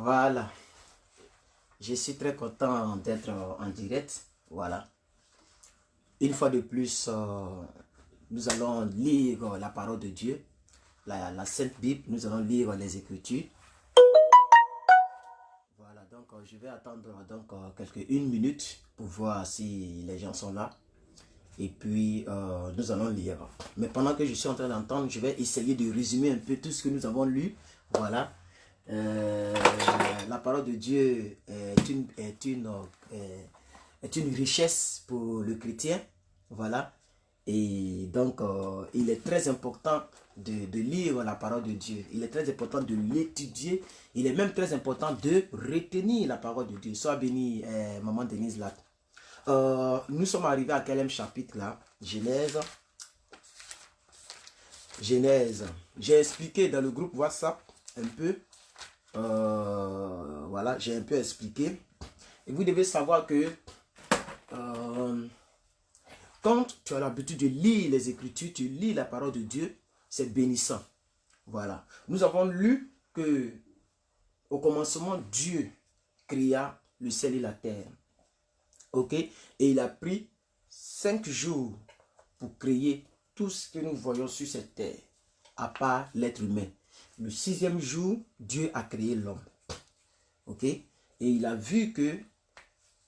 Voilà, je suis très content d'être en direct. Voilà, une fois de plus, nous allons lire la parole de Dieu, la Sainte Bible. Nous allons lire les Écritures. Voilà, donc je vais attendre une minute pour voir si les gens sont là. Et puis, nous allons lire. Mais pendant que je suis en train d'entendre, je vais essayer de résumer un peu tout ce que nous avons lu. Voilà. La parole de Dieu est une richesse pour le chrétien. Voilà. Et donc, il est très important de lire la parole de Dieu. Il est très important de l'étudier. Il est même très important de retenir la parole de Dieu. Sois béni, maman Denise là. Nous sommes arrivés à quel chapitre là? Genèse. J'ai expliqué dans le groupe WhatsApp un peu. Voilà, j'ai un peu expliqué. Et vous devez savoir que quand tu as l'habitude de lire les Écritures, tu lis la parole de Dieu, c'est bénissant. Voilà. Nous avons lu que au commencement, Dieu créa le ciel et la terre. Ok? Et il a pris 5 jours pour créer tout ce que nous voyons sur cette terre, à part l'être humain. Le 6e jour, Dieu a créé l'homme. Ok? Et il a vu que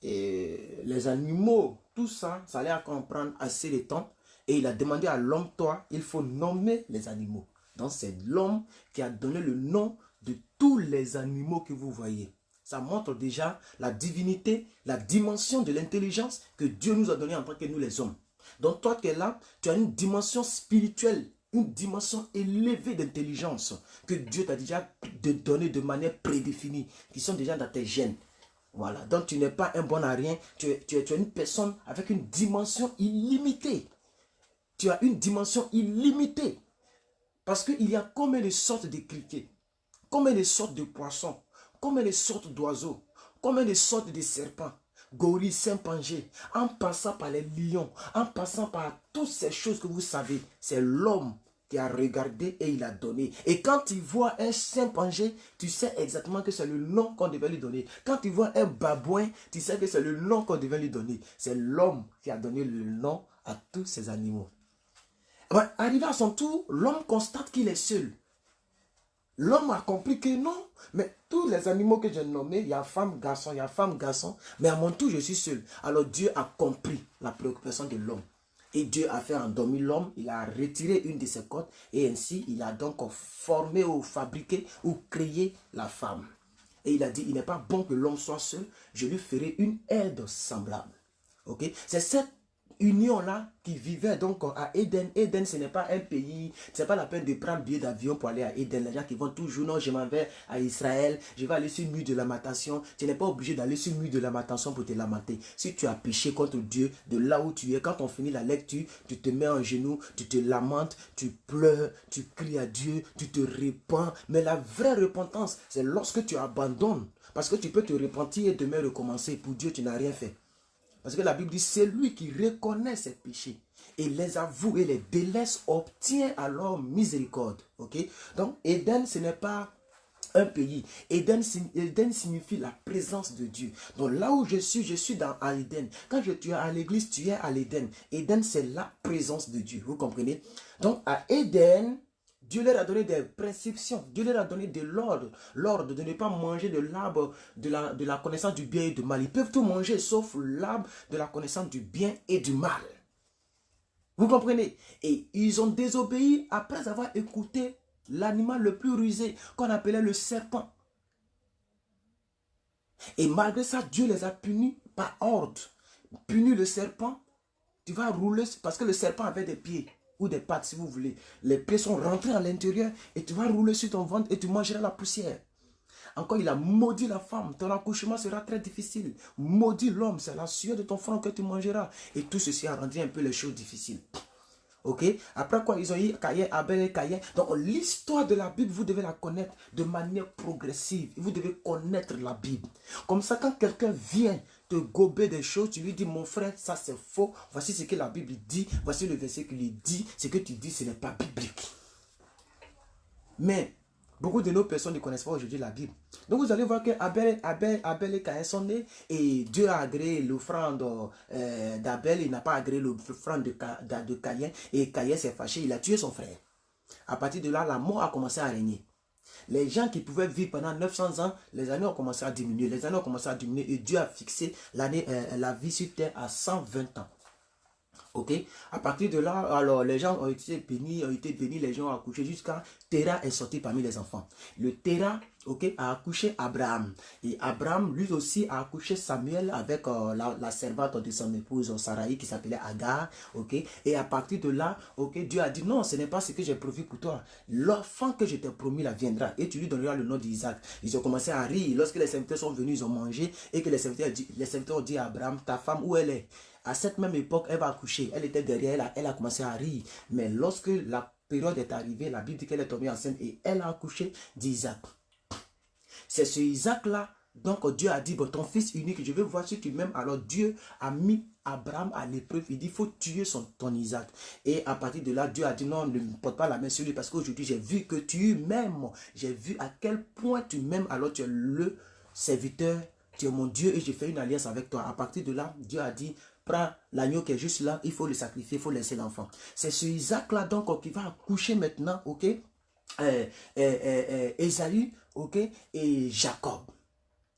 les animaux, tout ça, ça allait comprendre assez de temps. Et il a demandé à l'homme, toi, il faut nommer les animaux. Donc c'est l'homme qui a donné le nom de tous les animaux que vous voyez. Ça montre déjà la divinité, la dimension de l'intelligence que Dieu nous a donnée en tant que nous les hommes. Donc toi qui es là, tu as une dimension spirituelle, une dimension élevée d'intelligence que Dieu t'a déjà donné de manière prédéfinie, qui sont déjà dans tes gènes. Voilà, donc tu n'es pas un bon à rien, tu es une personne avec une dimension illimitée. Tu as une dimension illimitée. Parce qu'il y a combien de sortes de criquets, combien de sortes de poissons, combien de sortes d'oiseaux, combien de sortes de serpents, gorilles, chimpanzés, en passant par les lions, en passant par toutes ces choses que vous savez, c'est l'homme qui a regardé et il a donné. Et quand tu vois un chimpanzé, tu sais exactement que c'est le nom qu'on devait lui donner. Quand tu vois un babouin, tu sais que c'est le nom qu'on devait lui donner. C'est l'homme qui a donné le nom à tous ces animaux. Arrivé à son tour, l'homme constate qu'il est seul. L'homme a compris que non, mais tous les animaux que j'ai nommés, il y a femme, garçon, il y a femme, garçon, mais à mon tour, je suis seul. Alors Dieu a compris la préoccupation de l'homme. Et Dieu a fait endormir l'homme, il a retiré une de ses côtes, et ainsi, il a donc formé ou fabriqué ou créé la femme. Et il a dit, il n'est pas bon que l'homme soit seul, je lui ferai une aide semblable. Ok? C'est cette union-là qui vivait donc à Éden. Éden, ce n'est pas un pays, ce n'est pas la peine de prendre billet d'avion pour aller à Éden. Les gens qui vont toujours, non, je m'en vais à Israël, je vais aller sur le mur de lamentation. Tu n'es pas obligé d'aller sur le mur de lamentation pour te lamenter. Si tu as péché contre Dieu, de là où tu es, quand on finit la lecture, tu te mets en genoux, tu te lamentes, tu pleures, tu cries à Dieu, tu te repens. Mais la vraie repentance, c'est lorsque tu abandonnes. Parce que tu peux te repentir et demain recommencer. Pour Dieu, tu n'as rien fait. Parce que la Bible dit, c'est lui qui reconnaît ses péchés et les avoue et les délaisse, obtient alors miséricorde. Ok? Donc, Éden, ce n'est pas un pays. Éden signifie la présence de Dieu. Donc, là où je suis dans Éden. Quand tu es à l'église, tu es à l'Éden. Éden, c'est la présence de Dieu. Vous comprenez? Donc, à Éden, Dieu leur a donné des prescriptions. Dieu leur a donné de l'ordre. L'ordre de ne pas manger de l'arbre de la connaissance du bien et du mal. Ils peuvent tout manger sauf l'arbre de la connaissance du bien et du mal. Vous comprenez? Et ils ont désobéi après avoir écouté l'animal le plus rusé qu'on appelait le serpent. Et malgré ça, Dieu les a punis par ordre. Puni le serpent, tu vas rouler parce que le serpent avait des pieds. Ou des pattes si vous voulez. Les pieds sont rentrés à l'intérieur et tu vas rouler sur ton ventre et tu mangeras la poussière. Encore, il a maudit la femme. Ton accouchement sera très difficile. Maudit l'homme, c'est la sueur de ton front que tu mangeras. Et tout ceci a rendu un peu les choses difficiles. Ok? Après quoi, ils ont eu Caïn, Abel et Caïn. Donc, l'histoire de la Bible, vous devez la connaître de manière progressive. Vous devez connaître la Bible. Comme ça, quand quelqu'un vient te gober des choses, tu lui dis, mon frère, ça c'est faux. Voici ce que la Bible dit. Voici le verset qui lui dit. Ce que tu dis, ce n'est pas biblique. Mais, Beaucoup de nos personnes ne connaissent pas aujourd'hui la Bible. Donc vous allez voir que Abel et Caïn sont nés et Dieu a agréé l'offrande d'Abel, il n'a pas agréé l'offrande de Caïn et Caïn s'est fâché, il a tué son frère. À partir de là, la mort a commencé à régner. Les gens qui pouvaient vivre pendant 900 ans, les années ont commencé à diminuer. Les années ont commencé à diminuer et Dieu a fixé la vie sur terre à 120 ans. Ok, à partir de là, alors les gens ont été bénis, les gens ont accouché jusqu'à Terah est sorti parmi les enfants. Le Terah, ok, a accouché Abraham. Et Abraham, lui aussi, a accouché Samuel avec la servante de son épouse Sarai qui s'appelait Agar. Ok, et à partir de là, ok, Dieu a dit non, ce n'est pas ce que j'ai prévu pour toi. L'enfant que je t'ai promis là viendra et tu lui donneras le nom d'Isaac. Ils ont commencé à rire. Lorsque les serviteurs sont venus, ils ont mangé et que les serviteurs ont dit à Abraham, ta femme, où elle est? À cette même époque, elle va accoucher. Elle était derrière elle a commencé à rire. Mais lorsque la période est arrivée, la Bible dit qu'elle est tombée enceinte et elle a accouché d'Isaac. C'est ce Isaac-là, donc Dieu a dit, bon, ton fils unique, je veux voir si tu m'aimes. Alors Dieu a mis Abraham à l'épreuve. Il dit, il faut tuer ton Isaac. Et à partir de là, Dieu a dit, non, ne porte pas la main sur lui parce qu'aujourd'hui, j'ai vu que tu m'aimes. J'ai vu à quel point tu m'aimes. Alors tu es le serviteur, tu es mon Dieu et j'ai fait une alliance avec toi. À partir de là, Dieu a dit, prends l'agneau qui est juste là, il faut le sacrifier, il faut laisser l'enfant. C'est ce Isaac-là donc qui va accoucher maintenant, ok, Ésaü, ok, et Jacob.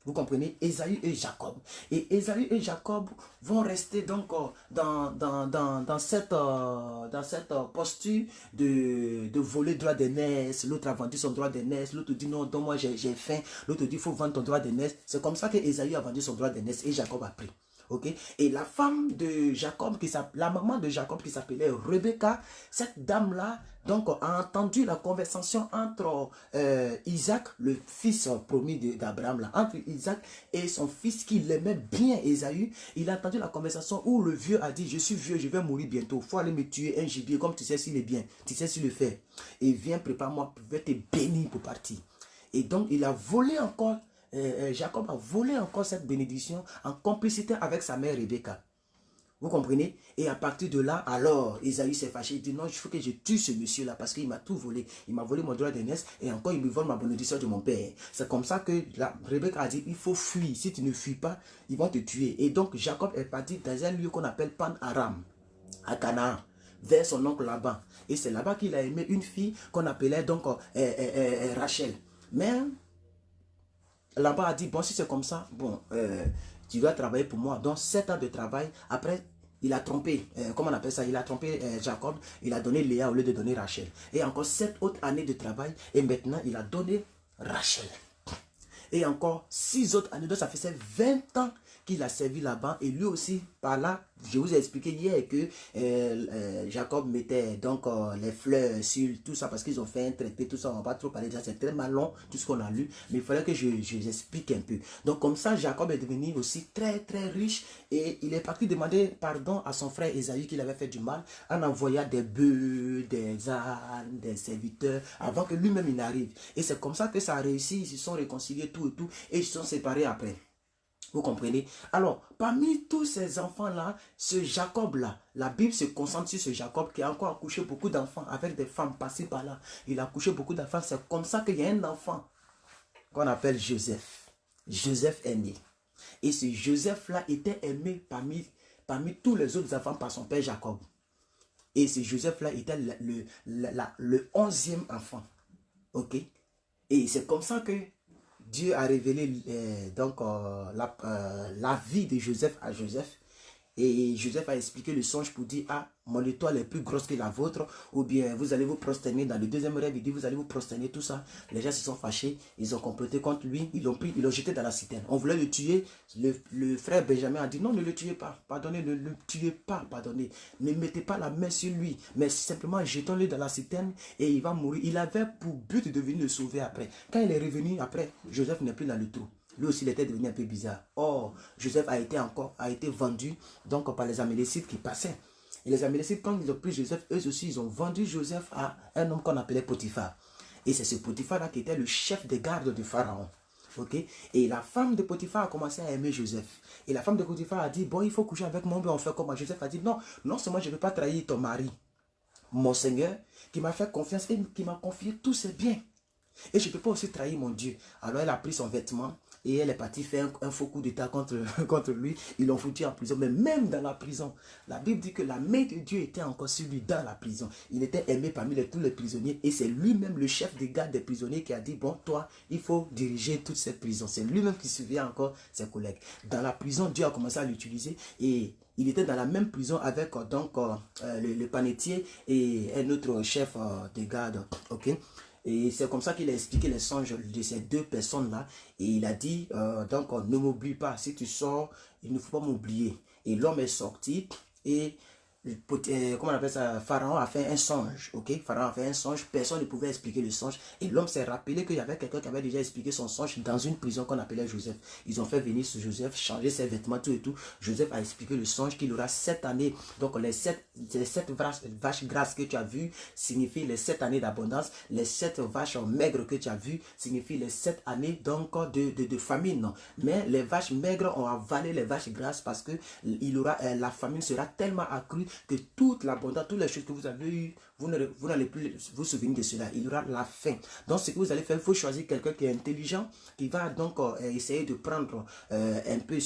Vous comprenez? Ésaü et Jacob. Et Ésaü et Jacob vont rester donc dans cette posture de voler droit d'aînesse. L'autre a vendu son droit d'aînesse. L'autre dit non, donc moi j'ai faim. L'autre dit il faut vendre ton droit d'aînesse. C'est comme ça que Ésaü a vendu son droit d'aînesse et Jacob a pris. Okay? Et la femme de Jacob, la maman de Jacob qui s'appelait Rebecca, cette dame-là, donc a entendu la conversation entre Isaac, le fils promis d'Abraham, entre Isaac et son fils qui l'aimait bien, Ésaü. Il a entendu la conversation où le vieux a dit, je suis vieux, je vais mourir bientôt, il faut aller me tuer un gibier, comme tu sais s'il est bien, tu sais s'il le fait. Et viens, prépare-moi, je vais te bénir pour partir. Et donc il a volé encore. Jacob a volé encore cette bénédiction en complicité avec sa mère Rebecca. Vous comprenez? Et à partir de là, alors, Ésaü s'est fâché. Il dit non, il faut que je tue ce monsieur-là parce qu'il m'a tout volé. Il m'a volé mon droit d'aînesse et encore il me vole ma bénédiction de mon père. C'est comme ça que Rebecca a dit, il faut fuir. Si tu ne fuis pas, ils vont te tuer. Et donc, Jacob est parti dans un lieu qu'on appelle Pan-Aram, à Canaan, vers son oncle Laban. Et c'est là-bas qu'il a aimé une fille qu'on appelait donc Rachel. Mais là-bas a dit, bon, si c'est comme ça, bon, tu dois travailler pour moi. Donc, 7 ans de travail. Après, il a trompé, comment on appelle ça? Il a trompé Jacob. Il a donné Léa au lieu de donner Rachel. Et encore 7 autres années de travail. Et maintenant, il a donné Rachel. Et encore 6 autres années. Donc, ça faisait 20 ans qu'il a servi là-bas. Et lui aussi, par là, je vous ai expliqué hier que Jacob mettait donc les fleurs sur tout ça parce qu'ils ont fait un traité, tout ça. On ne va pas trop parler de ça. C'est très mal long, tout ce qu'on a lu. Mais il fallait que je explique un peu. Donc, comme ça, Jacob est devenu aussi très, très riche. Et il est parti demander pardon à son frère Ésaü qu'il avait fait du mal en envoyant des bœufs, des ânes, des serviteurs avant que lui-même il n'arrive. Et c'est comme ça que ça a réussi. Ils se sont réconciliés tout et tout. Et ils se sont séparés après. Vous comprenez? Alors, parmi tous ces enfants-là, ce Jacob-là, la Bible se concentre sur ce Jacob qui a encore accouché beaucoup d'enfants avec des femmes passées par là. Il a accouché beaucoup d'enfants. C'est comme ça qu'il y a un enfant qu'on appelle Joseph. Joseph est né. Et ce Joseph-là était aimé parmi tous les autres enfants par son père Jacob. Et ce Joseph-là était le 11e enfant. Ok? Et c'est comme ça que Dieu a révélé la vie de Joseph à Joseph. Et Joseph a expliqué le songe pour dire, ah, mon étoile est plus grosse que la vôtre, ou bien vous allez vous prosterner. Dans le deuxième rêve, il dit, vous allez vous prosterner, tout ça. Les gens se sont fâchés, ils ont comploté contre lui, ils l'ont jeté dans la citerne. On voulait le tuer, le frère Benjamin a dit, non, ne le tuez pas, pardonnez, ne le tuez pas, pardonnez. Ne mettez pas la main sur lui, mais simplement jetons-le dans la citerne et il va mourir. Il avait pour but de venir le sauver après. Quand il est revenu après, Joseph n'est plus dans le trou. Lui aussi, il était devenu un peu bizarre. Or, Joseph a été vendu donc par les Amélécites qui passaient. Et les Amélécites, quand ils ont pris Joseph, eux aussi, ils ont vendu Joseph à un homme qu'on appelait Potiphar. Et c'est ce Potiphar-là qui était le chef des gardes du Pharaon. Okay? Et la femme de Potiphar a commencé à aimer Joseph. Et la femme de Potiphar a dit, bon, il faut coucher avec moi, mais on fait comment? Joseph a dit, non, non seulement je ne vais pas trahir ton mari, mon Seigneur, qui m'a fait confiance et qui m'a confié tous ses biens. Et je ne peux pas aussi trahir mon Dieu. Alors elle a pris son vêtement et elle est partie faire un faux coup d'état contre lui. Ils l'ont foutu en prison. Mais même dans la prison, la Bible dit que la main de Dieu était encore sur lui dans la prison. Il était aimé parmi tous les prisonniers. Et c'est lui-même le chef des gardes des prisonniers qui a dit, bon, toi, il faut diriger toute cette prison. C'est lui-même qui surveillait encore ses collègues. Dans la prison, Dieu a commencé à l'utiliser. Et il était dans la même prison avec le panetier et un autre chef de garde. Ok. Et c'est comme ça qu'il a expliqué les songes de ces deux personnes-là. Et il a dit, donc, ne m'oublie pas. Si tu sors, il ne faut pas m'oublier. Et l'homme est sorti et, comment on appelle ça, Pharaon a fait un songe. Ok, Pharaon a fait un songe. Personne ne pouvait expliquer le songe. Et l'homme s'est rappelé qu'il y avait quelqu'un qui avait déjà expliqué son songe dans une prison qu'on appelait Joseph. Ils ont fait venir ce Joseph, changer ses vêtements, tout et tout. Joseph a expliqué le songe qu'il aura 7 années. Donc les sept vaches grasses que tu as vues signifient les 7 années d'abondance. Les 7 vaches maigres que tu as vues signifient les 7 années donc de famine. Mais les vaches maigres ont avalé les vaches grasses parce que la famine sera tellement accrue que toute l'abondance, toutes les choses que vous avez eues, vous n'allez plus vous souvenir de cela. Il y aura la faim. Donc, ce que vous allez faire, il faut choisir quelqu'un qui est intelligent, qui va donc essayer de prendre un peu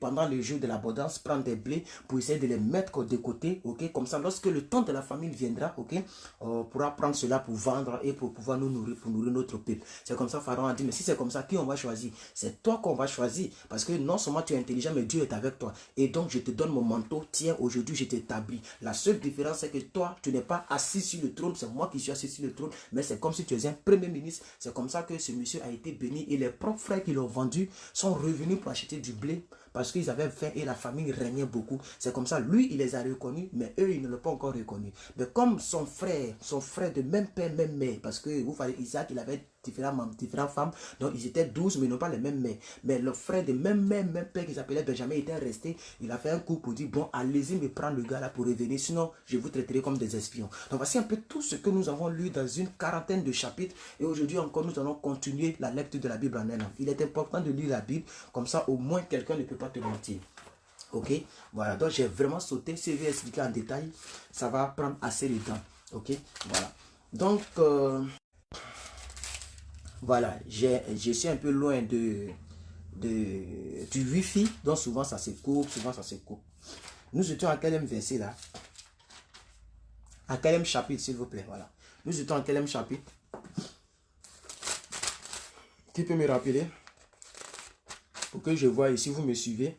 pendant le jour de l'abondance, prendre des blés pour essayer de les mettre de côté. Ok, comme ça, lorsque le temps de la famine viendra, ok, on pourra prendre cela pour vendre et pour pouvoir nous nourrir, pour nourrir notre peuple. C'est comme ça, Pharaon a dit, mais si c'est comme ça, qui on va choisir? C'est toi qu'on va choisir. Parce que non seulement tu es intelligent, mais Dieu est avec toi. Et donc, je te donne mon manteau. Tiens, aujourd'hui, je t'établis. La seule différence, c'est que toi, tu n'es pas assis sur le trône. C'est moi qui suis assis sur le trône. Mais c'est comme si tu étais un premier ministre. C'est comme ça que ce monsieur a été béni. Et les propres frères qui l'ont vendu sont revenus pour acheter du blé. Parce qu'ils avaient faim et la famille régnait beaucoup. C'est comme ça, lui, il les a reconnus, mais eux, ils ne l'ont pas encore reconnu. Mais comme son frère de même père, même mère, parce que vous voyez, Isaac, il avait différentes femmes, donc ils étaient 12, mais ils n'ont pas les mêmes mères. Mais le frère de même mère, même père, qui s'appelait Benjamin, était resté. Il a fait un coup pour dire, bon, allez-y me prendre le gars là pour revenir, sinon je vous traiterai comme des espions. Donc voici un peu tout ce que nous avons lu dans une quarantaine de chapitres. Et aujourd'hui encore, nous allons continuer la lecture de la Bible en un an. Il est important de lire la Bible, comme ça au moins quelqu'un ne peut pas te mentir. Ok, voilà, donc j'ai vraiment sauté. Si je vais expliquer en détail, ça va prendre assez de temps. Ok, voilà. Donc, voilà, je suis un peu loin du Wi-Fi, donc souvent ça se coupe, Nous étions à quel verset là? À quel chapitre, s'il vous plaît, voilà. Nous étions à quel chapitre? Qui peut me rappeler? Pour que je vois ici, vous me suivez.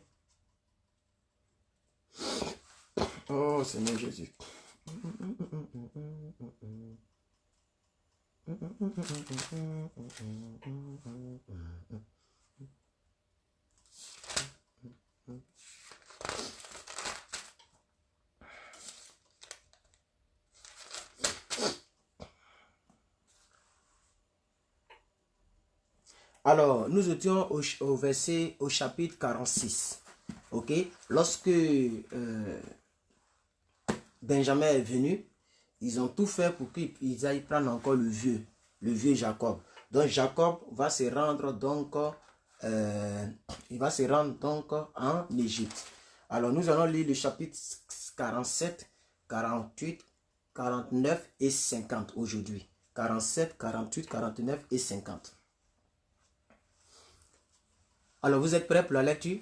Oh, Seigneur Jésus. Alors, nous étions au chapitre 46. Ok? Lorsque Benjamin est venu, ils ont tout fait pour qu'ils aillent prendre encore le vieux Jacob. Donc, Jacob va se rendre donc, en Égypte. Alors, nous allons lire le chapitre 47, 48, 49 et 50 aujourd'hui. 47, 48, 49 et 50. Alors, vous êtes prêts pour la lecture?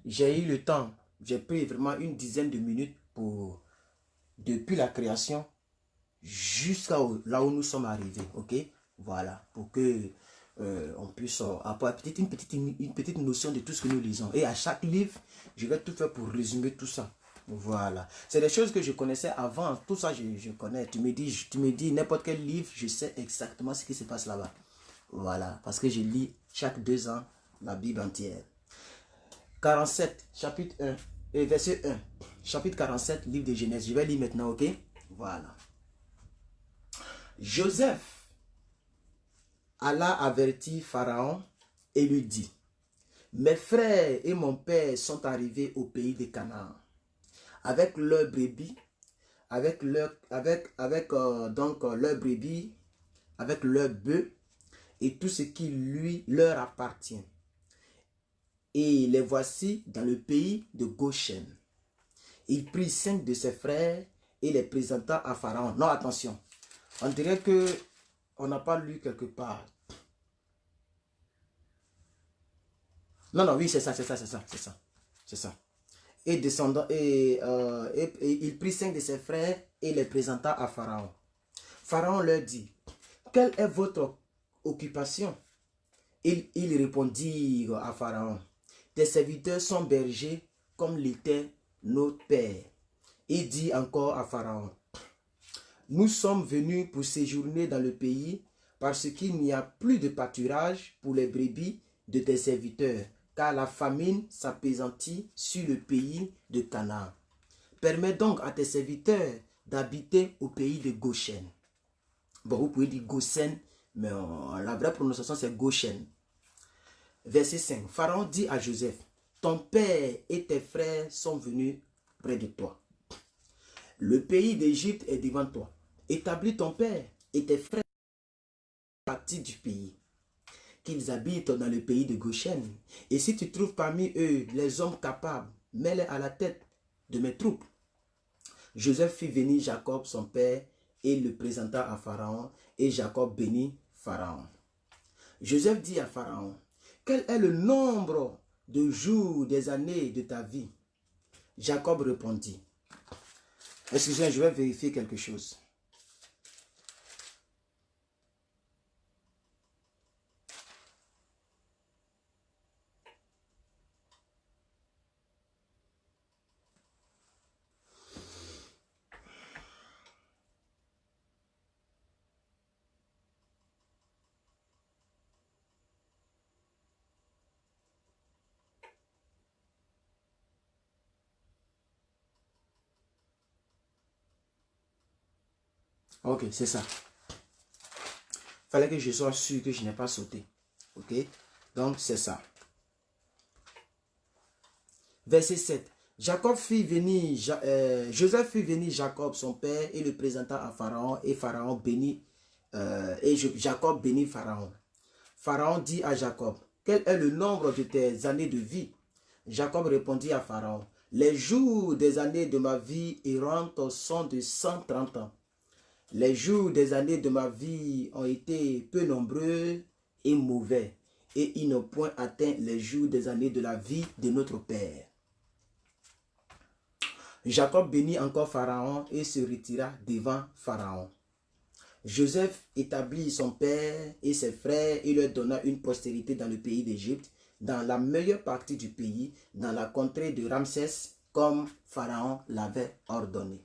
J'ai eu le temps, j'ai pris vraiment une dizaine de minutes pour, depuis la création jusqu'à là où nous sommes arrivés, ok? Voilà, pour que on puisse avoir une petite notion de tout ce que nous lisons. Et à chaque livre, je vais tout faire pour résumer tout ça. Voilà. C'est des choses que je connaissais avant. Tout ça, je connais. Tu me dis n'importe quel livre, je sais exactement ce qui se passe là-bas. Voilà. Parce que je lis chaque 2 ans la Bible entière. 47, chapitre 1, et verset 1. Chapitre 47, livre de Genèse. Je vais lire maintenant, ok? Voilà. Joseph alla avertir Pharaon et lui dit, mes frères et mon père sont arrivés au pays de Canaan avec leurs brebis, avec leurs brebis, avec leurs bœufs et tout ce qui leur appartient. Et les voici dans le pays de Goshen. Il prit 5 de ses frères et les présenta à Pharaon. Non, attention. On dirait que on n'a pas lu quelque part. Non, non, oui, c'est ça, c'est ça, c'est ça, c'est ça, c'est ça. Et descendant, et il prit 5 de ses frères et les présenta à Pharaon. Pharaon leur dit, quelle est votre occupation? Ils répondirent à Pharaon, tes serviteurs sont bergers comme l'étaient nos pères. Il dit encore à Pharaon, nous sommes venus pour séjourner dans le pays parce qu'il n'y a plus de pâturage pour les brebis de tes serviteurs, car la famine s'appesantit sur le pays de Canaan. Permets donc à tes serviteurs d'habiter au pays de Goshen. Bon, vous pouvez dire Goshen, mais la vraie prononciation c'est Goshen. Verset 5. Pharaon dit à Joseph, ton père et tes frères sont venus près de toi. Le pays d'Égypte est devant toi. Établis ton père et tes frères partie du pays, qu'ils habitent dans le pays de Goshen. Et si tu trouves parmi eux les hommes capables, mets-les à la tête de mes troupes. Joseph fit venir Jacob, son père, et le présenta à Pharaon, et Jacob bénit Pharaon. Joseph dit à Pharaon, quel est le nombre de jours des années de ta vie? Jacob répondit, excusez-moi, je vais vérifier quelque chose. Ok, c'est ça. Fallait que je sois sûr que je n'ai pas sauté. Ok, donc c'est ça. Verset 7. Joseph fit venir Jacob, son père, et le présenta à Pharaon, et Pharaon bénit, Jacob bénit Pharaon. Pharaon dit à Jacob, quel est le nombre de tes années de vie? Jacob répondit à Pharaon, les jours des années de ma vie errante sont de 130 ans. Les jours des années de ma vie ont été peu nombreux et mauvais, et ils n'ont point atteint les jours des années de la vie de notre père. Jacob bénit encore Pharaon et se retira devant Pharaon. Joseph établit son père et ses frères et leur donna une postérité dans le pays d'Égypte, dans la meilleure partie du pays, dans la contrée de Ramsès, comme Pharaon l'avait ordonné.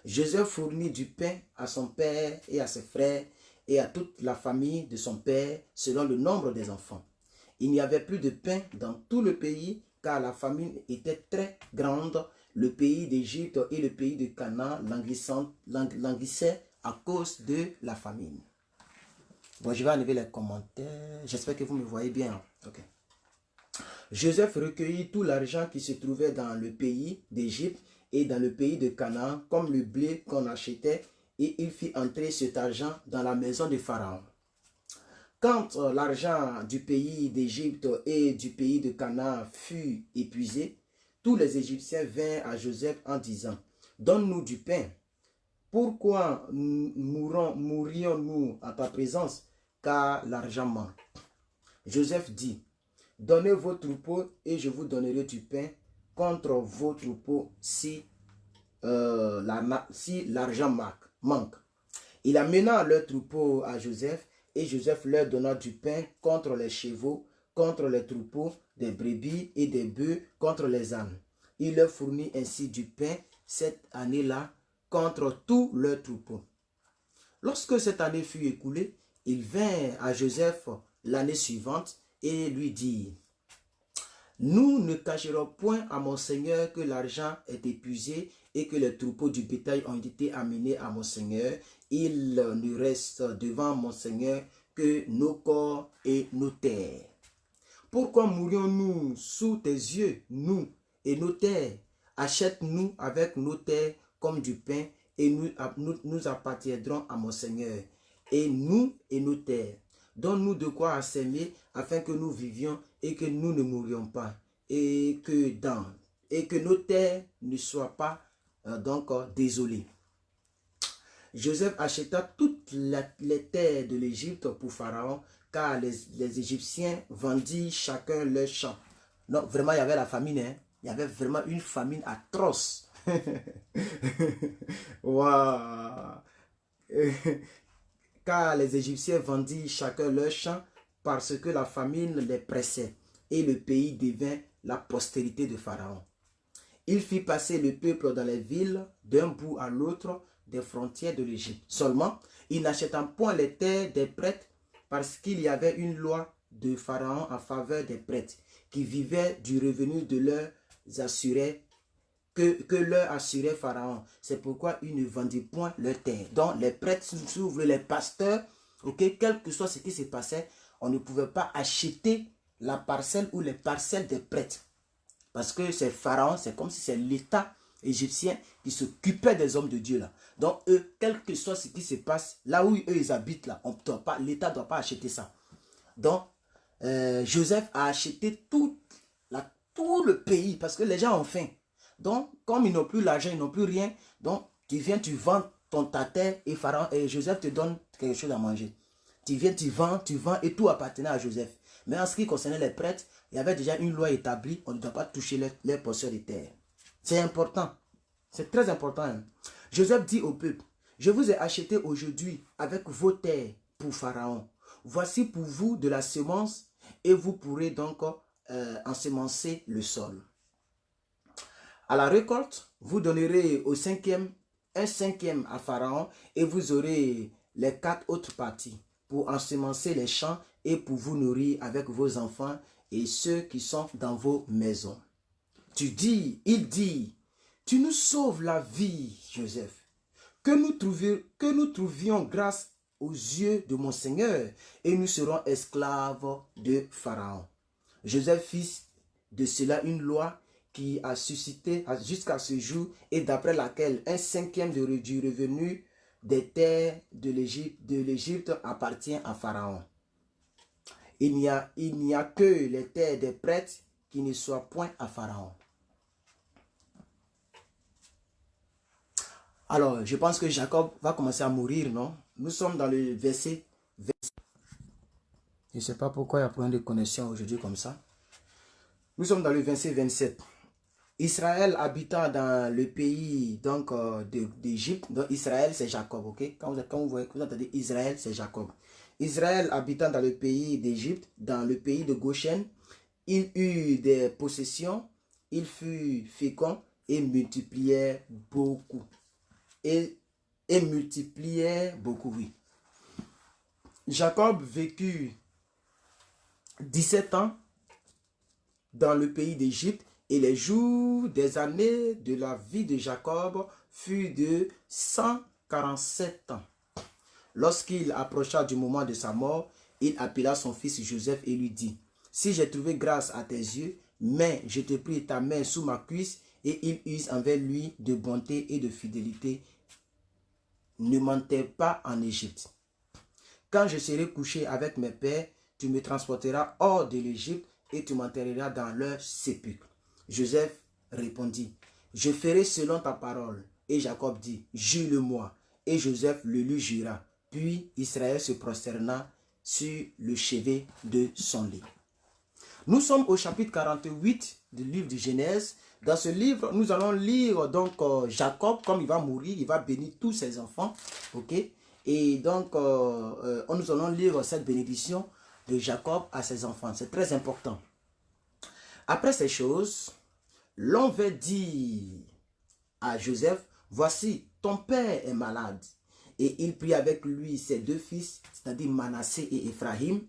Joseph fournit du pain à son père et à ses frères et à toute la famille de son père selon le nombre des enfants. Il n'y avait plus de pain dans tout le pays car la famine était très grande. Le pays d'Égypte et le pays de Canaan languissaient à cause de la famine. Bon, je vais enlever les commentaires. J'espère que vous me voyez bien. Okay. Joseph recueillit tout l'argent qui se trouvait dans le pays d'Égypte et dans le pays de Canaan, comme le blé qu'on achetait, et il fit entrer cet argent dans la maison de Pharaon. Quand l'argent du pays d'Égypte et du pays de Canaan fut épuisé, tous les Égyptiens vinrent à Joseph en disant, « Donne-nous du pain. Pourquoi mourrions-nous à ta présence, car l'argent manque? » Joseph dit, « Donnez vos troupeaux et je vous donnerai du pain contre vos troupeaux si l'argent manque. » Il amena leurs troupeaux à Joseph et Joseph leur donna du pain contre les chevaux, contre les troupeaux, des brebis et des bœufs, contre les ânes. Il leur fournit ainsi du pain cette année-là contre tous leurs troupeaux. Lorsque cette année fut écoulée, il vint à Joseph l'année suivante et lui dit, « Nous ne cacherons point à mon Seigneur que l'argent est épuisé et que les troupeaux du bétail ont été amenés à mon Seigneur. Il ne reste devant mon Seigneur que nos corps et nos terres. Pourquoi mourions-nous sous tes yeux, nous et nos terres? Achète-nous avec nos terres comme du pain et nous appartiendrons à mon Seigneur. Et nous et nos terres. Donne-nous de quoi assaimer afin que nous vivions et que nous ne mourions pas. Et que nos terres ne soient pas désolées. » Joseph acheta toutes les terres de l'Égypte pour Pharaon, car les Égyptiens vendirent chacun leur champ. Non, vraiment, il y avait la famine. Hein? Il y avait vraiment une famine atroce. Waouh! Car les Égyptiens vendirent chacun leur champ parce que la famine les pressait. Et le pays devint la postérité de Pharaon. Il fit passer le peuple dans les villes d'un bout à l'autre des frontières de l'Égypte. Seulement, il n'acheta point les terres des prêtres parce qu'il y avait une loi de Pharaon en faveur des prêtres qui vivaient du revenu de leurs assurés que leur assurait Pharaon. C'est pourquoi il ne vendit point leurs terres. Donc les prêtres s'ouvrent, les pasteurs, ok, quel que soit ce qui se passait, on ne pouvait pas acheter la parcelle ou les parcelles des prêtres. Parce que c'est Pharaon, c'est comme si c'est l'État égyptien qui s'occupait des hommes de Dieu là. Donc eux, quel que soit ce qui se passe, là où eux ils habitent là, l'État ne doit pas acheter ça. Donc Joseph a acheté tout le pays parce que les gens ont faim. Donc comme ils n'ont plus l'argent, ils n'ont plus rien, donc tu viens, tu vends ta terre et Pharaon et Joseph te donne quelque chose à manger. Tu viens, tu vends et tout appartenait à Joseph. Mais en ce qui concernait les prêtres, il y avait déjà une loi établie, on ne doit pas toucher les portions de terre. C'est important. C'est très important. Hein? Joseph dit au peuple, je vous ai acheté aujourd'hui avec vos terres pour Pharaon. Voici pour vous de la semence et vous pourrez donc ensemencer le sol. À la récolte, vous donnerez un cinquième à Pharaon et vous aurez les 4 autres parties pour ensemencer les champs et pour vous nourrir avec vos enfants et ceux qui sont dans vos maisons. Il dit, tu nous sauves la vie, Joseph, que nous trouvions grâce aux yeux de mon Seigneur et nous serons esclaves de Pharaon. Joseph fit de cela une loi qui a suscité jusqu'à ce jour et d'après laquelle un cinquième du revenu des terres de l'Égypte appartient à Pharaon. Il n'y a que les terres des prêtres qui ne soient point à Pharaon. Alors, je pense que Jacob va commencer à mourir, non? Nous sommes dans le verset. Je ne sais pas pourquoi il y a point de connexion aujourd'hui comme ça. Nous sommes dans le verset 27. Israël habitant dans le pays donc d'Égypte. Donc Israël c'est Jacob, ok? Quand vous entendez Israël, c'est Jacob. Israël habitant dans le pays d'Égypte, dans le pays de Goshen, il eut des possessions, il fut fécond et multipliait beaucoup. Et multipliait beaucoup, oui. Jacob vécut 17 ans dans le pays d'Égypte et les jours des années de la vie de Jacob furent de 147 ans. Lorsqu'il approcha du moment de sa mort, il appela son fils Joseph et lui dit, « Si j'ai trouvé grâce à tes yeux, mais je te prie ta main sous ma cuisse, et il use envers lui de bonté et de fidélité. Ne m'enterre pas en Égypte. Quand je serai couché avec mes pères, tu me transporteras hors de l'Égypte et tu m'enterreras dans leur sépulcre. » Joseph répondit, « Je ferai selon ta parole. » Et Jacob dit, « Jure-le-moi. » Et Joseph le lui jura. Puis Israël se prosterna sur le chevet de son lit. Nous sommes au chapitre 48 du livre de Genèse. Dans ce livre, nous allons lire donc Jacob, comme il va mourir, il va bénir tous ses enfants. Ok? Et donc, nous allons lire cette bénédiction de Jacob à ses enfants. C'est très important. Après ces choses, l'on va dire à Joseph, « Voici, ton père est malade. » Et il prit avec lui ses 2 fils, c'est-à-dire Manassé et Ephraïm.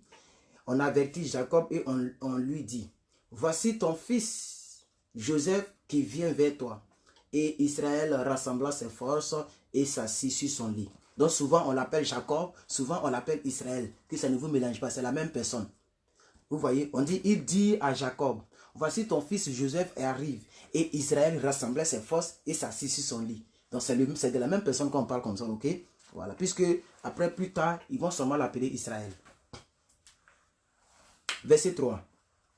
On avertit Jacob et on lui dit, « Voici ton fils Joseph qui vient vers toi. » Et Israël rassembla ses forces et s'assit sur son lit. Donc souvent on l'appelle Jacob, souvent on l'appelle Israël. Que ça ne vous mélange pas, c'est la même personne. Vous voyez, il dit à Jacob, « Voici ton fils Joseph arrive. » Et Israël rassemblait ses forces et s'assit sur son lit. Donc c'est de la même personne qu'on parle comme ça, ok? Voilà, puisque après plus tard, ils vont seulement l'appeler Israël. Verset 3,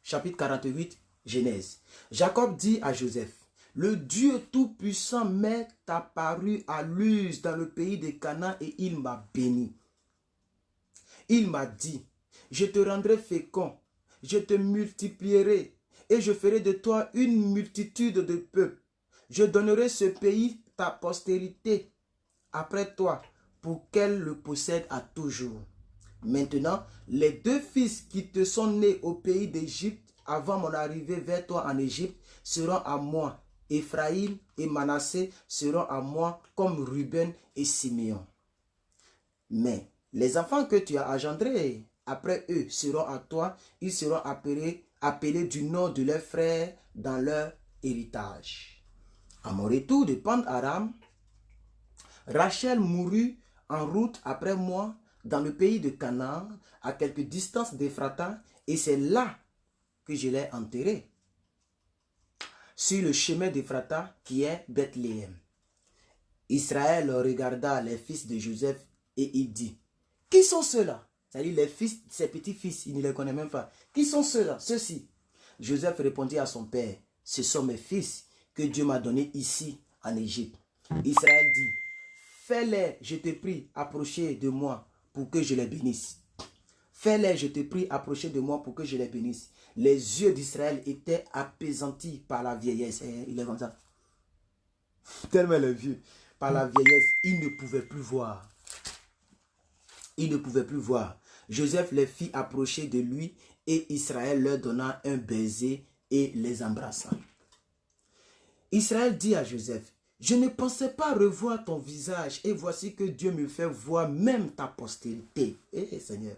chapitre 48, Genèse. Jacob dit à Joseph, « le Dieu Tout-Puissant m'est apparu à Luz dans le pays de Canaan et il m'a béni. Il m'a dit, je te rendrai fécond, je te multiplierai et je ferai de toi une multitude de peuples. Je donnerai ce pays ta postérité après toi pour qu'elle le possède à toujours. Maintenant, les deux fils qui te sont nés au pays d'Égypte avant mon arrivée vers toi en Égypte seront à moi. Éphraïm et Manassé seront à moi comme Ruben et Siméon. Mais les enfants que tu as engendrés après eux seront à toi, ils seront appelés du nom de leurs frères dans leur héritage. À mon retour de Pan-Aram, Rachel mourut en route après moi dans le pays de Canaan, à quelque distance d'Ephrata, et c'est là que je l'ai enterrée, sur le chemin d'Ephrata qui est Bethléem. Israël regarda les fils de Joseph et il dit, qui sont ceux-là? C'est-à-dire les fils, ses petits-fils, il ne les connaît même pas. Qui sont ceux-là? Ceux-ci. Joseph répondit à son père, ce sont mes fils que Dieu m'a donnés ici en Égypte. Israël dit, fais-les, je te prie, approcher de moi pour que je les bénisse. Fais-les, je te prie, approcher de moi pour que je les bénisse. Les yeux d'Israël étaient apaisantis par la vieillesse. Il est comme ça. Tellement il est vieux. Par la vieillesse, il ne pouvait plus voir. Il ne pouvait plus voir. Joseph les fit approcher de lui et Israël leur donna un baiser et les embrassa. Israël dit à Joseph, je ne pensais pas revoir ton visage et voici que Dieu me fait voir même ta postérité. Seigneur.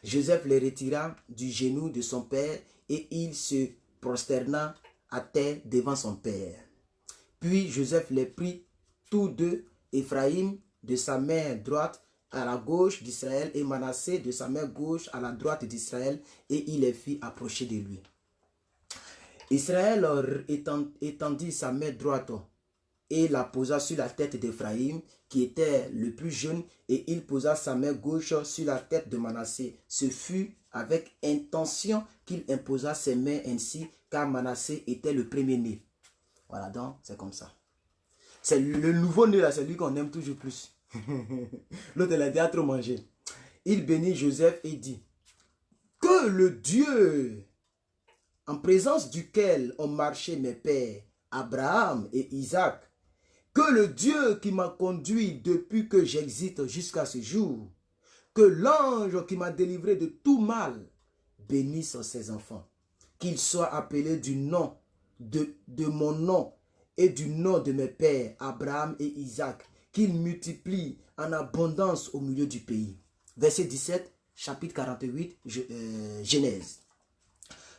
Joseph les retira du genou de son père et il se prosterna à terre devant son père. Puis Joseph les prit tous deux, Éphraïm de sa main droite à la gauche d'Israël et Manassé de sa main gauche à la droite d'Israël et il les fit approcher de lui. Israël étendit sa main droite et la posa sur la tête d'Éphraïm qui était le plus jeune et il posa sa main gauche sur la tête de Manassé. Ce fut avec intention qu'il imposa ses mains ainsi car Manassé était le premier-né. Voilà, donc c'est comme ça. C'est le nouveau-né là, c'est lui qu'on aime toujours plus. L'autre, il a déjà trop mangé. Il bénit Joseph et dit, que le Dieu en présence duquel ont marché mes pères, Abraham et Isaac, que le Dieu qui m'a conduit depuis que j'existe jusqu'à ce jour, que l'ange qui m'a délivré de tout mal, bénisse ses enfants, qu'ils soient appelés du nom de mon nom et du nom de mes pères, Abraham et Isaac, qu'ils multiplient en abondance au milieu du pays. Verset 17, chapitre 48, Genèse.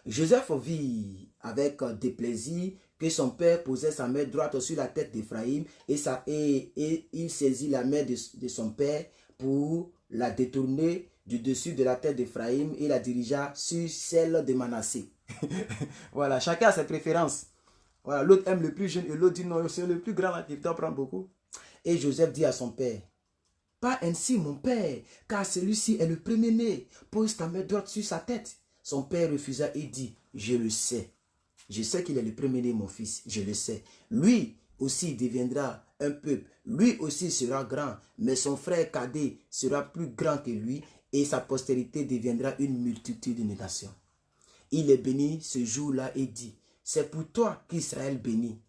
Joseph vit avec déplaisir que son père posait sa main droite sur la tête d'Éphraïm et il saisit la main de son père pour la détourner du dessus de la tête d'Éphraïm et la dirigea sur celle de Manassé. Voilà, chacun a ses préférences. Voilà, l'autre aime le plus jeune et l'autre dit non, c'est le plus grand, il t'en prend beaucoup. Et Joseph dit à son père, pas ainsi mon père, car celui-ci est le premier-né, pose ta main droite sur sa tête. Son père refusa et dit, je le sais. Je sais qu'il est le premier-né, mon fils, je le sais. Lui aussi deviendra un peuple, lui aussi sera grand, mais son frère cadet sera plus grand que lui et sa postérité deviendra une multitude de nations. Il est béni ce jour-là et dit, c'est pour toi qu'Israël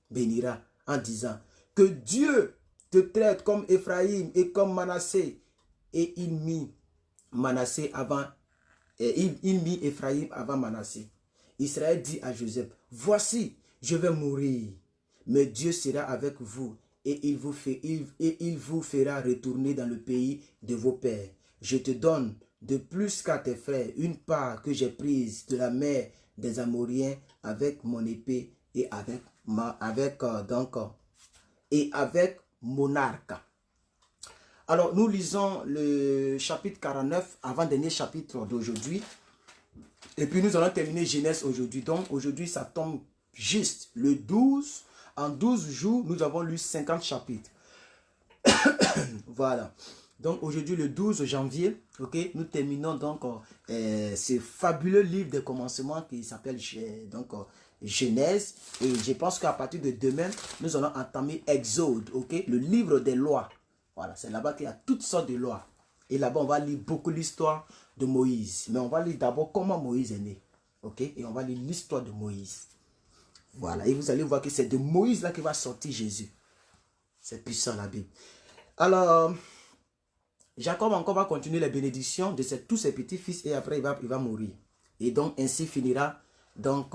bénira en disant, que Dieu te traite comme Éphraïm et comme Manassé. Et il mit Manassé avant il mit Éphraïm avant Manassé. Israël dit à Joseph, voici, je vais mourir, mais Dieu sera avec vous et il vous fera retourner dans le pays de vos pères. Je te donne de plus qu'à tes frères une part que j'ai prise de la mer des Amoriens avec mon épée et avec mon arc. Alors, nous lisons le chapitre 49, avant-dernier chapitre d'aujourd'hui. Et puis, nous allons terminer Genèse aujourd'hui. Donc, aujourd'hui, ça tombe juste le 12. En 12 jours, nous avons lu 50 chapitres. Voilà. Donc, aujourd'hui, le 12 janvier, ok, nous terminons donc ce fabuleux livre de commencement qui s'appelle Genèse. Et je pense qu'à partir de demain, nous allons entamer Exode, ok? Le livre des lois. Voilà, c'est là-bas qu'il y a toutes sortes de lois. Et là-bas, on va lire beaucoup l'histoire de Moïse. Mais on va lire d'abord comment Moïse est né. Ok? Et on va lire l'histoire de Moïse. Voilà, et vous allez voir que c'est de Moïse là qui va sortir Jésus. C'est puissant la Bible. Alors, Jacob encore va continuer les bénédictions de tous ses petits-fils et après il va mourir. Et donc ainsi finira donc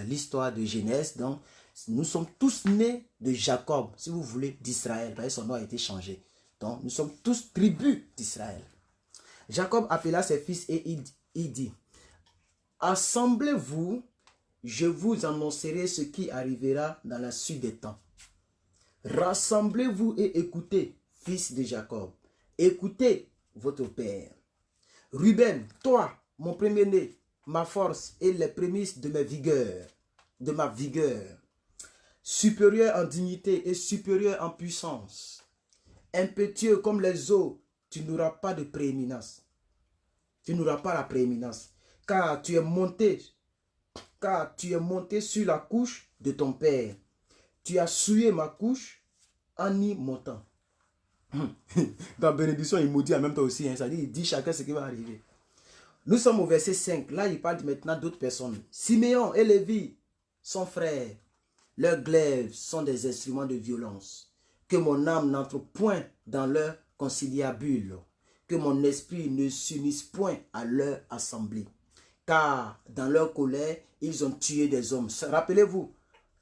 l'histoire de Genèse. Donc nous sommes tous nés de Jacob, si vous voulez, d'Israël. Parce que son nom a été changé. Donc nous sommes tous tribus d'Israël. Jacob appela ses fils et il dit, assemblez-vous, je vous annoncerai ce qui arrivera dans la suite des temps. Rassemblez-vous et écoutez, fils de Jacob. Écoutez votre père. Ruben, toi, mon premier-né, ma force et les prémices de ma vigueur, supérieur en dignité et supérieur en puissance, impétueux comme les eaux, tu n'auras pas de prééminence. Tu n'auras pas la prééminence, car tu es monté sur la couche de ton père. Tu as souillé ma couche en y montant. Dans bénédiction, il maudit en même temps aussi. Ça dit, il dit chacun ce qui va arriver. Nous sommes au verset 5. Là, il parle maintenant d'autres personnes. Siméon et Lévi sont frères. Leurs glaives sont des instruments de violence. Que mon âme n'entre point dans leur conciliabule. Que mon esprit ne s'unisse point à leur assemblée. Car dans leur colère, ils ont tué des hommes. Rappelez-vous,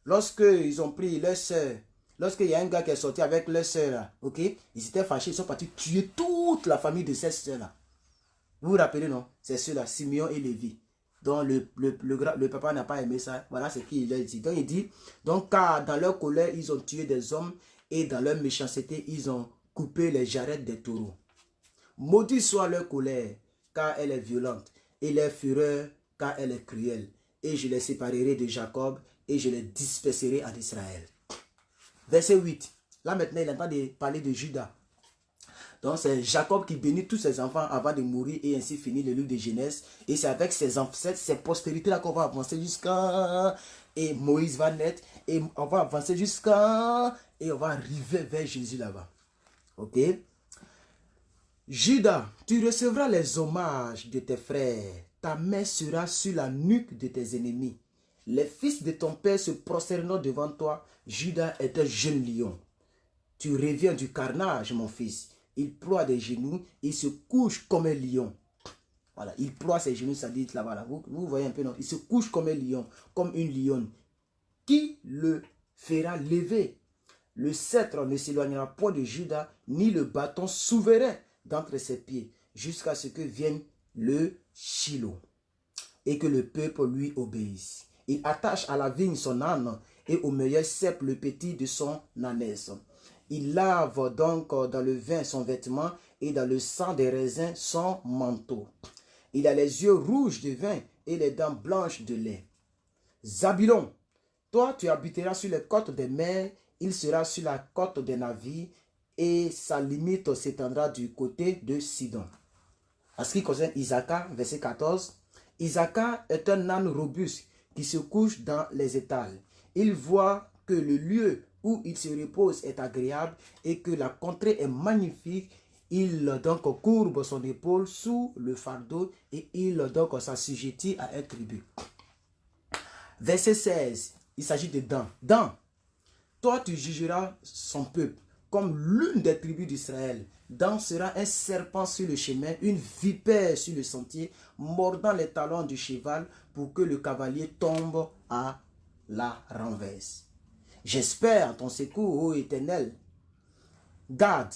lorsqu'ils ont pris leur sœur, lorsqu'il y a un gars qui est sorti avec leur sœur, ok, ils étaient fâchés, ils sont partis tuer toute la famille de cette sœur-là. Vous vous rappelez, non? C'est ceux-là, Simeon et Lévi. Donc le papa n'a pas aimé ça. Voilà ce qu'il a dit. Donc il dit, donc car dans leur colère, ils ont tué des hommes et dans leur méchanceté, ils ont coupé les jarrets des taureaux. Maudit soit leur colère, car elle est violente, et leur fureur, car elle est cruelle. Et je les séparerai de Jacob, et je les disperserai en Israël. Verset 8. Là maintenant, il est en train de parler de Judas. Donc c'est Jacob qui bénit tous ses enfants avant de mourir et ainsi finit le livre de Genèse. Et c'est avec ses postérités-là qu'on va avancer jusqu'à... Et Moïse va naître. Et on va avancer jusqu'à... Et on va arriver vers Jésus là-bas. Ok? Judas, tu recevras les hommages de tes frères. Ta main sera sur la nuque de tes ennemis. Les fils de ton père se prosterneront devant toi. Judas est un jeune lion. Tu reviens du carnage, mon fils. Il ploie des genoux, il se couche comme un lion. Voilà, il ploie ses genoux, ça dit là-bas. Vous voyez un peu, non? Il se couche comme un lion, comme une lionne. Qui le fera lever? Le sceptre ne s'éloignera point de Judas, ni le bâton souverain d'entre ses pieds, jusqu'à ce que vienne le Shiloh, et que le peuple lui obéisse. Il attache à la vigne son âne, et au meilleur cep le petit de son ânesse. Il lave donc dans le vin son vêtement et dans le sang des raisins son manteau. Il a les yeux rouges de vin et les dents blanches de lait. Zabulon, toi tu habiteras sur les côtes des mers, il sera sur la côte des navires et sa limite s'étendra du côté de Sidon. En ce qui concerne Isaacar, verset 14, Isaacar est un âne robuste qui se couche dans les étals. Il voit que le lieu où il se repose est agréable et que la contrée est magnifique. Il donc courbe son épaule sous le fardeau et il donc s'assujettit à un tribut. Verset 16, il s'agit de Dan. Dan, toi tu jugeras son peuple comme l'une des tribus d'Israël. Dan sera un serpent sur le chemin, une vipère sur le sentier, mordant les talons du cheval pour que le cavalier tombe à la renverse. J'espère ton secours, ô Éternel. Gad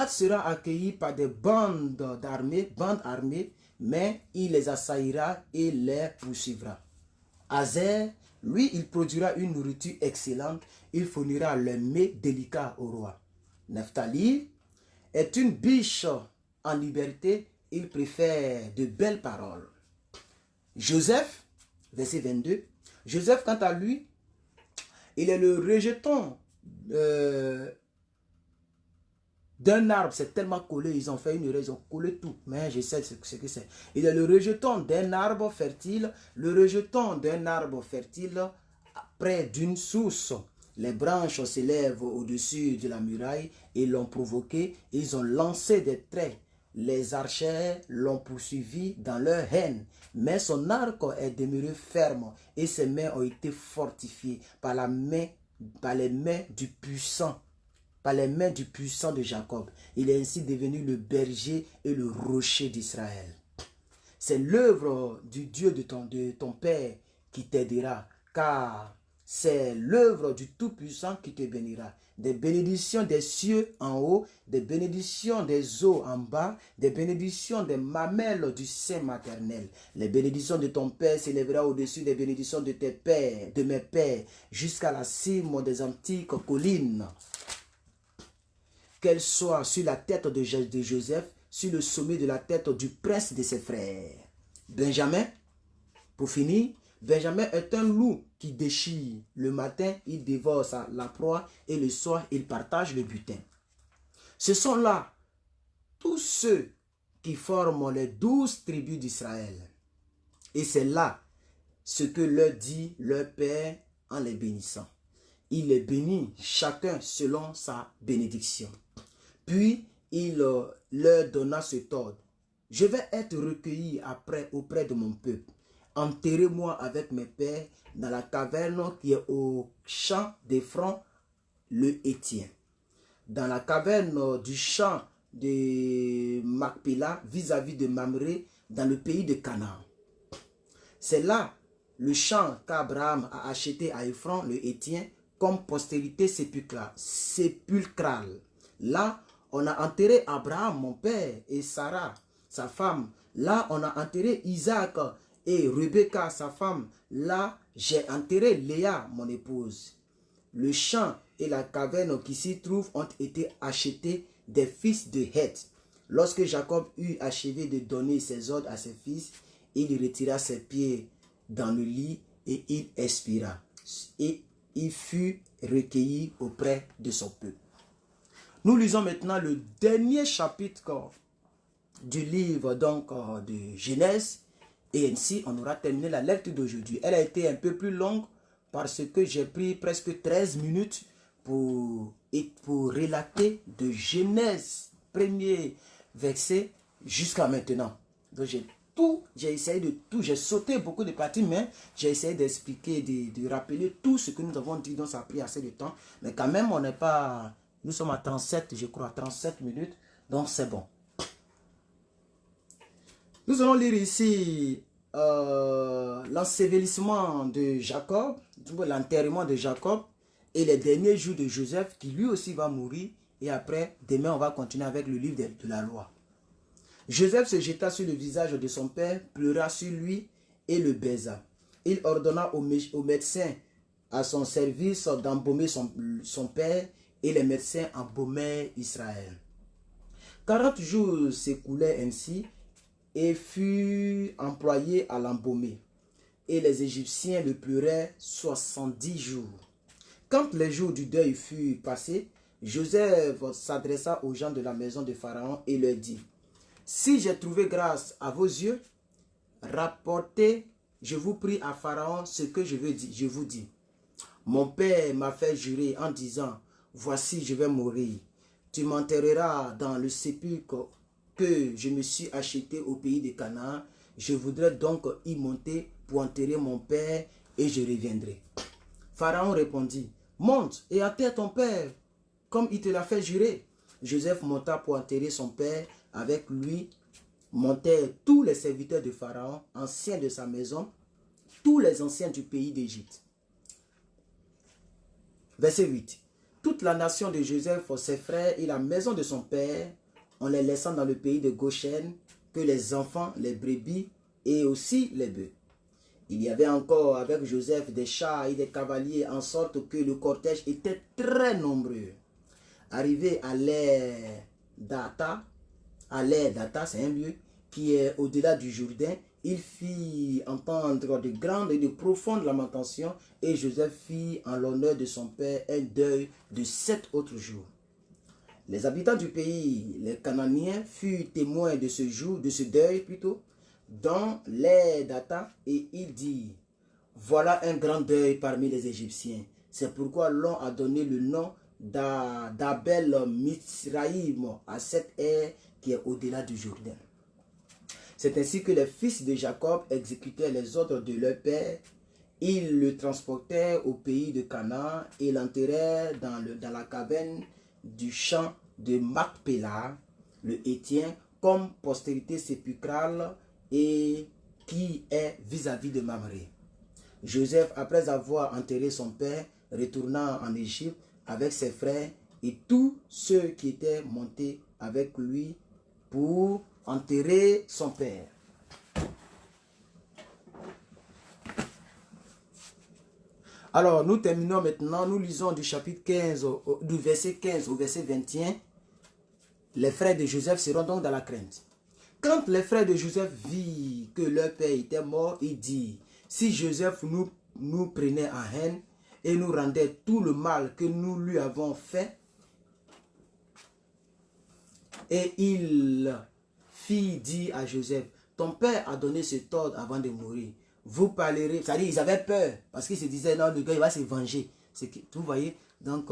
sera accueilli par des bandes armées, mais il les assaillira et les poursuivra. Azer, lui, il produira une nourriture excellente, il fournira le mets délicat au roi. Nephtali est une biche en liberté, il préfère de belles paroles. Joseph, verset 22, Joseph, quant à lui, il est le rejeton d'un arbre, c'est tellement collé, ils ont fait une erreur, ils ont collé tout. Mais je sais ce que c'est. Il y a le rejeton d'un arbre fertile, le rejeton d'un arbre fertile près d'une source. Les branches s'élèvent au-dessus de la muraille et l'ont provoqué. Ils ont lancé des traits. Les archers l'ont poursuivi dans leur haine. Mais son arc est demeuré ferme et ses mains ont été fortifiées par les mains du puissant. Par les mains du puissant de Jacob. Il est ainsi devenu le berger et le rocher d'Israël. C'est l'œuvre du Dieu de ton Père qui t'aidera, car c'est l'œuvre du Tout-Puissant qui te bénira. Des bénédictions des cieux en haut, des bénédictions des eaux en bas, des bénédictions des mamelles du sein maternel. Les bénédictions de ton Père s'élèveront au-dessus des bénédictions de tes pères, de mes pères, jusqu'à la cime des antiques collines. Qu'elle soit sur la tête de Joseph, sur le sommet de la tête du prince de ses frères. Benjamin, pour finir, Benjamin est un loup qui déchire. Le matin, il dévore la proie et le soir, il partage le butin. Ce sont là tous ceux qui forment les 12 tribus d'Israël. Et c'est là ce que leur dit leur Père en les bénissant. Il les bénit chacun selon sa bénédiction. Puis, il leur donna cet ordre. Je vais être recueilli auprès de mon peuple. Enterrez-moi avec mes pères dans la caverne qui est au champ d'Ephron, le Hétien. Dans la caverne du champ de Macpéla, vis-à-vis de Mamré, dans le pays de Canaan. C'est là le champ qu'Abraham a acheté à Ephron, le Hétien, comme postérité sépulcrale. Là, on a enterré Abraham, mon père, et Sarah, sa femme. Là, on a enterré Isaac et Rebecca, sa femme. Là, j'ai enterré Léa, mon épouse. Le champ et la caverne qui s'y trouvent ont été achetés des fils de Heth. Lorsque Jacob eut achevé de donner ses ordres à ses fils, il retira ses pieds dans le lit et il expira. Et il fut recueilli auprès de son peuple. Nous lisons maintenant le dernier chapitre du livre de Genèse. Et ainsi, on aura terminé la lecture d'aujourd'hui. Elle a été un peu plus longue parce que j'ai pris presque 13 minutes pour relater de Genèse, premier verset, jusqu'à maintenant. Donc j'ai essayé de tout, j'ai sauté beaucoup de parties, mais j'ai essayé d'expliquer, de rappeler tout ce que nous avons dit, donc ça a pris assez de temps. Mais quand même, on n'est pas... Nous sommes à 37, je crois, 37 minutes, donc c'est bon. Nous allons lire ici l'ensevelissement de Jacob, l'enterrement de Jacob et les derniers jours de Joseph qui lui aussi va mourir. Et après, demain, on va continuer avec le livre de la loi. Joseph se jeta sur le visage de son père, pleura sur lui et le baisa. Il ordonna au médecin à son service d'embaumer son père et les médecins embaumèrent Israël. 40 jours s'écoulaient ainsi et fut employé à l'embaumer. Et les Égyptiens le pleuraient 70 jours. Quand les jours du deuil furent passés, Joseph s'adressa aux gens de la maison de Pharaon et leur dit: si j'ai trouvé grâce à vos yeux, rapportez, je vous prie, à Pharaon ce que je vous dis. Mon père m'a fait jurer en disant: voici, je vais mourir. Tu m'enterreras dans le sépulcre que je me suis acheté au pays de Canaan. Je voudrais donc y monter pour enterrer mon père et je reviendrai. Pharaon répondit: monte et enterre ton père, comme il te l'a fait jurer. Joseph monta pour enterrer son père. Avec lui montèrent tous les serviteurs de Pharaon, anciens de sa maison, tous les anciens du pays d'Égypte. Verset 8. Toute la nation de Joseph, ses frères et la maison de son père, en les laissant dans le pays de Goshen, que les enfants, les brebis et aussi les bœufs. Il y avait encore avec Joseph des chars et des cavaliers, en sorte que le cortège était très nombreux. Arrivé à l'ère d'Ata, c'est un lieu qui est au-delà du Jourdain, il fit entendre de grandes et de profondes lamentations, et Joseph fit en l'honneur de son père un deuil de 7 autres jours. Les habitants du pays, les Cananéens, furent témoins de ce jour, de ce deuil plutôt, dans les data, et il dit, voilà un grand deuil parmi les Égyptiens. C'est pourquoi l'on a donné le nom d'Abel Mitsraïm à cette ère qui est au-delà du Jourdain. C'est ainsi que les fils de Jacob exécutaient les ordres de leur père. Ils le transportèrent au pays de Canaan et l'enterrèrent dans la caverne du champ de Macpéla, le Hétien, comme postérité sépulcrale et qui est vis-à-vis de Mamré. Joseph, après avoir enterré son père, retourna en Égypte avec ses frères et tous ceux qui étaient montés avec lui pour enterrer son père. Alors, nous terminons maintenant, nous lisons du chapitre 15, du verset 15 au verset 21. Les frères de Joseph seront donc dans la crainte. Quand les frères de Joseph virent que leur père était mort, ils dirent, si Joseph nous prenait en haine et nous rendait tout le mal que nous lui avons fait, et il fit dire à Joseph, ton père a donné cet ordre avant de mourir. Vous parlerez, c'est-à-dire ils avaient peur, parce qu'ils se disaient, non, le gars il va se venger. Vous voyez, donc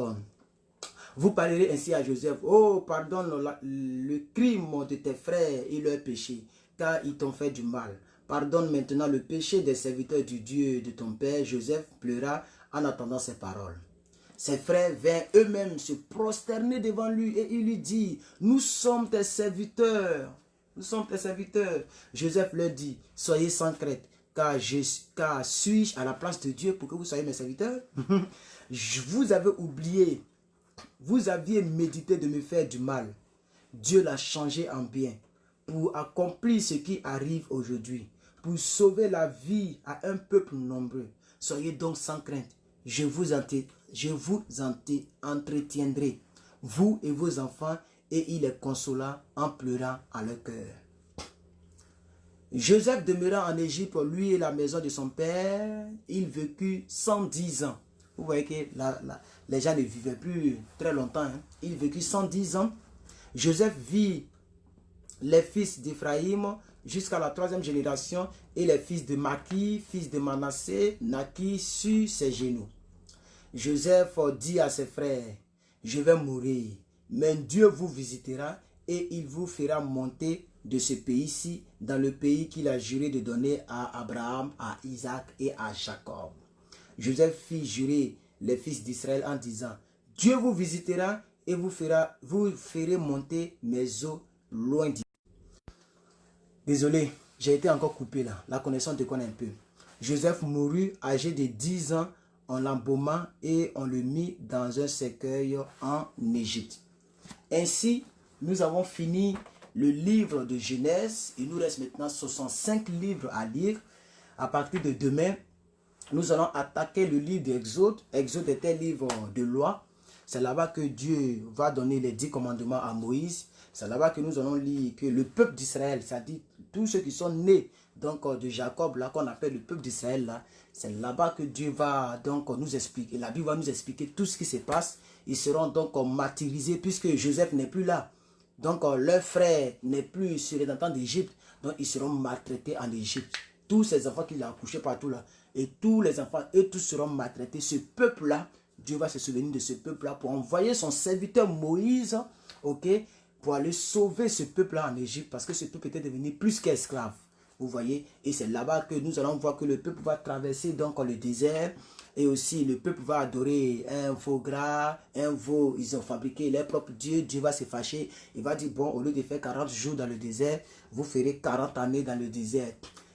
vous parlerez ainsi à Joseph, oh, pardonne le crime de tes frères et leur péché, car ils t'ont fait du mal. Pardonne maintenant le péché des serviteurs du Dieu de ton père. Joseph pleura en attendant ces paroles. Ses frères vinrent eux-mêmes se prosterner devant lui et il lui dit, nous sommes tes serviteurs. Nous sommes tes serviteurs. Joseph leur dit, soyez sans crainte, car suis-je à la place de Dieu pour que vous soyez mes serviteurs? Vous avez oublié, vous aviez médité de me faire du mal. Dieu l'a changé en bien pour accomplir ce qui arrive aujourd'hui, pour sauver la vie à un peuple nombreux. Soyez donc sans crainte. Je vous entretiendrai, vous et vos enfants, et il les consola en pleurant à leur cœur. Joseph demeura en Égypte, lui et la maison de son père. Il vécut 110 ans. Vous voyez que les gens ne vivaient plus très longtemps. Hein. Il vécut 110 ans. Joseph vit les fils d'Éphraïm jusqu'à la 3e génération et les fils de Maki, fils de Manassé, naquit sur ses genoux. Joseph dit à ses frères, je vais mourir, mais Dieu vous visitera et il vous fera monter de ce pays-ci dans le pays qu'il a juré de donner à Abraham, à Isaac et à Jacob. Joseph fit jurer les fils d'Israël en disant, Dieu vous visitera et vous ferez monter mes eaux loin d'ici. Désolé, j'ai été encore coupé là. La connexion déconne un peu. Joseph mourut âgé de 10 ans. On l'embauma et on le mit dans un cercueil en Égypte. Ainsi, nous avons fini le livre de Genèse. Il nous reste maintenant 65 livres à lire. À partir de demain, nous allons attaquer le livre d'Exode. Exode est un livre de loi. C'est là-bas que Dieu va donner les 10 commandements à Moïse. C'est là-bas que nous allons lire que le peuple d'Israël, c'est-à-dire tous ceux qui sont nés donc de Jacob, là qu'on appelle le peuple d'Israël, là, c'est là-bas que Dieu va donc nous expliquer. La Bible va nous expliquer tout ce qui se passe. Ils seront donc martyrisés puisque Joseph n'est plus là. Donc leur frère n'est plus sur les ententes d'Égypte. Donc ils seront maltraités en Égypte. Tous ces enfants qu'il a accouchés partout là. Et tous les enfants, eux tous seront maltraités. Ce peuple-là, Dieu va se souvenir de ce peuple-là pour envoyer son serviteur Moïse, ok, pour aller sauver ce peuple-là en Égypte. Parce que ce peuple était devenu plus qu'esclave. Vous voyez, et c'est là-bas que nous allons voir que le peuple va traverser donc le désert. Et aussi le peuple va adorer un veau gras, un veau, ils ont fabriqué leur propre Dieu. Dieu va se fâcher, il va dire bon, au lieu de faire 40 jours dans le désert, vous ferez 40 années dans le désert.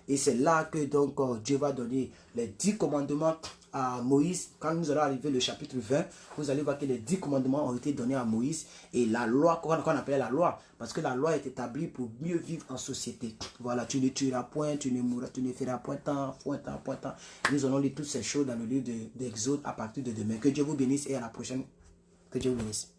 Et c'est là que donc Dieu va donner les 10 commandements à Moïse. Quand nous allons arriver au chapitre 20, vous allez voir que les 10 commandements ont été donnés à Moïse. Et la loi, qu'on appelle la loi, parce que la loi est établie pour mieux vivre en société. Voilà, tu ne tueras point, tu ne mourras, tu ne feras point tant. Nous allons lire toutes ces choses dans le livre d'Exode à partir de demain. Que Dieu vous bénisse et à la prochaine. Que Dieu vous bénisse.